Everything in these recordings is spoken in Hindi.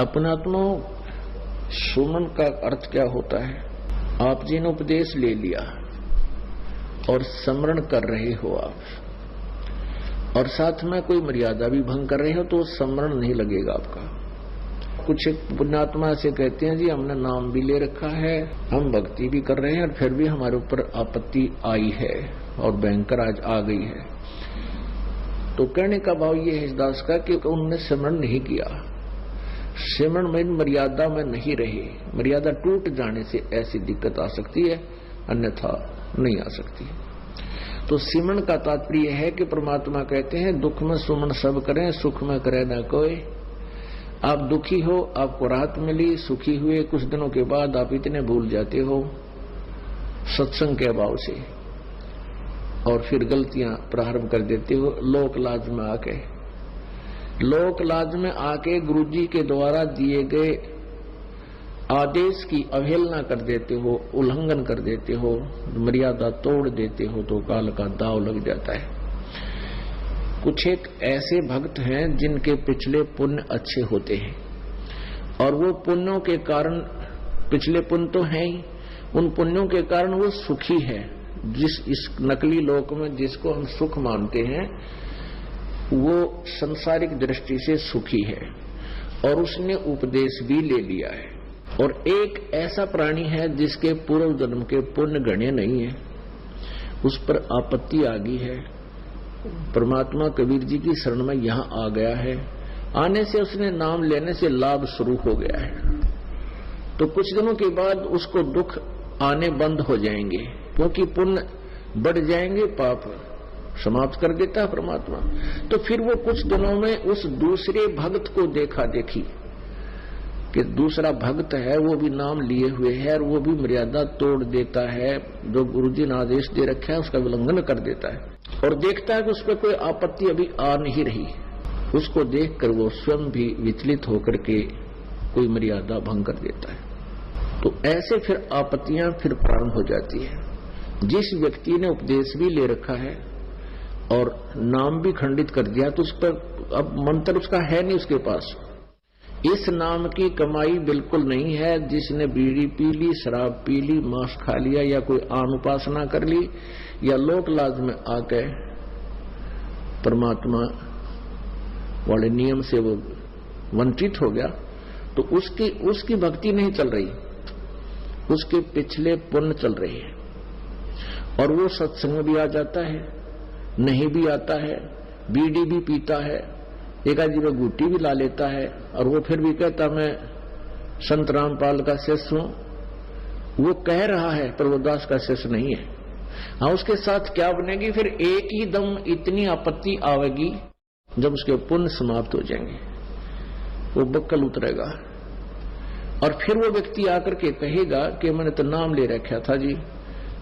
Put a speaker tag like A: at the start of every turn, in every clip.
A: अपनात्मा सुमन का अर्थ क्या होता है? आप जी ने उपदेश ले लिया और स्मरण कर रहे हो आप, और साथ में कोई मर्यादा भी भंग कर रहे हो तो स्मरण नहीं लगेगा आपका। कुछ पुण्यात्मा से कहते हैं जी हमने नाम भी ले रखा है, हम भक्ति भी कर रहे हैं और फिर भी हमारे ऊपर आपत्ति आई है और भयंकर आज आ गई है। तो कहने का भाव ये है इस दास का कि उन्होंने स्मरण नहीं किया, स्मरण में मर्यादा में नहीं रहे। मर्यादा टूट जाने से ऐसी दिक्कत आ सकती है, अन्यथा नहीं आ सकती। तो सिमरण का तात्पर्य है कि परमात्मा कहते हैं दुख में सुमन सब करें, सुख में करे न कोई। आप दुखी हो, आपको राहत मिली, सुखी हुए, कुछ दिनों के बाद आप इतने भूल जाते हो सत्संग के अभाव से और फिर गलतियां प्रारंभ कर देते हो। लोक लाज में आके, लोक लाज में आके गुरुजी के द्वारा दिए गए आदेश की अवहेलना कर देते हो, उल्लंघन कर देते हो, मर्यादा तोड़ देते हो तो काल का दाव लग जाता है। कुछ एक ऐसे भक्त हैं जिनके पिछले पुण्य अच्छे होते हैं और वो पुण्यों के कारण, पिछले पुण्य तो हैं ही, उन पुण्यों के कारण वो सुखी है। जिस इस नकली लोक में जिसको हम सुख मानते हैं वो संसारिक दृष्टि से सुखी है और उसने उपदेश भी ले लिया है। और एक ऐसा प्राणी है जिसके पूर्व जन्म के पुण्य गण्य नहीं है, उस पर आपत्ति आ गई है। परमात्मा कबीर जी की शरण में यहां आ गया है, आने से उसने नाम लेने से लाभ शुरू हो गया है। तो कुछ दिनों के बाद उसको दुख आने बंद हो जाएंगे क्योंकि पुण्य बढ़ जाएंगे, पाप समाप्त कर देता है परमात्मा। तो फिर वो कुछ दिनों में उस दूसरे भक्त को देखा देखी कि दूसरा भक्त है वो भी नाम लिए हुए है और वो भी मर्यादा तोड़ देता है, जो गुरुजी ने आदेश दे रखा है उसका उल्लंघन कर देता है, और देखता है कि उस पर कोई आपत्ति अभी आ नहीं रही। उसको देखकर वो स्वयं भी विचलित होकर के कोई मर्यादा भंग कर देता है। तो ऐसे फिर आपत्तियां फिर प्रारंभ हो जाती है। जिस व्यक्ति ने उपदेश भी ले रखा है और नाम भी खंडित कर दिया तो उस पर अब मंत्र उसका है नहीं उसके पास, इस नाम की कमाई बिल्कुल नहीं है। जिसने बीड़ी पी ली, शराब पी ली, मांस खा लिया या कोई आन उपासना कर ली या लोक लाज में आके परमात्मा वाले नियम से वो वंचित हो गया तो उसकी भक्ति नहीं चल रही, उसके पिछले पुण्य चल रहे हैं। और वो सत्संग में भी आ जाता है, नहीं भी आता है, बीड़ी भी पीता है, एक आदमी में गुट्टी भी ला लेता है और वो फिर भी कहता मैं संत रामपाल का शिष्य हूं। वो कह रहा है पर वो दास का शिष्य नहीं है। हाँ, उसके साथ क्या बनेगी? फिर एक ही दम इतनी आपत्ति आवेगी जब उसके पुण्य समाप्त हो जाएंगे, वो बक्कल उतरेगा और फिर वो व्यक्ति आकर के कहेगा कि मैंने तो नाम ले रखा था जी,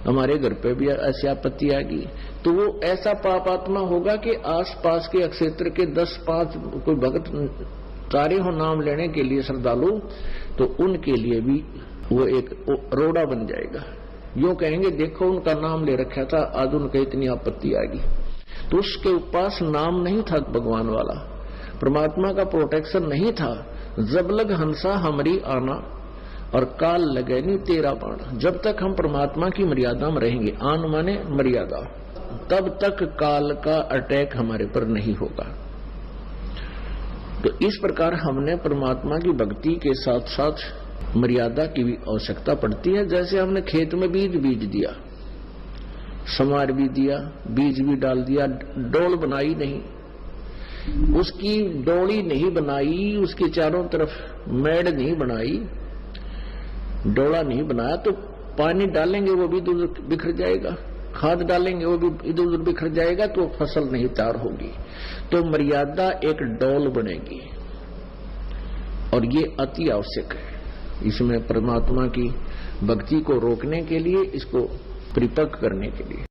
A: हमारे घर पे भी ऐसी आपत्ति आ गई। तो वो ऐसा पापात्मा होगा कि आसपास के क्षेत्र के 10-5 कोई भक्त तारे हो नाम लेने के लिए श्रद्धालु, तो उनके लिए भी वो एक रोड़ा बन जाएगा। यूं कहेंगे देखो उनका नाम ले रखा था, आज उनका इतनी आपत्ति आ गई। तो उसके पास नाम नहीं था भगवान वाला, परमात्मा का प्रोटेक्शन नहीं था। जब लग हंसा हमरी आना और काल लगे नहीं तेरा बाण। जब तक हम परमात्मा की मर्यादा में रहेंगे, आन माने मर्यादा, तब तक काल का अटैक हमारे पर नहीं होगा। तो इस प्रकार हमने परमात्मा की भक्ति के साथ साथ मर्यादा की भी आवश्यकता पड़ती है। जैसे हमने खेत में बीज दिया, समार भी दिया, बीज भी डाल दिया, डोल बनाई नहीं, उसकी डोली नहीं बनाई, उसके चारों तरफ मेड़ नहीं बनाई, डोला नहीं बनाया, तो पानी डालेंगे वो भी इधर बिखर जाएगा, खाद डालेंगे वो भी इधर उधर बिखर जाएगा, तो फसल नहीं तैयार होगी। तो मर्यादा एक डोल बनेगी और ये अति आवश्यक है। इसमें परमात्मा की भक्ति को रोकने के लिए, इसको परिपक्व करने के लिए।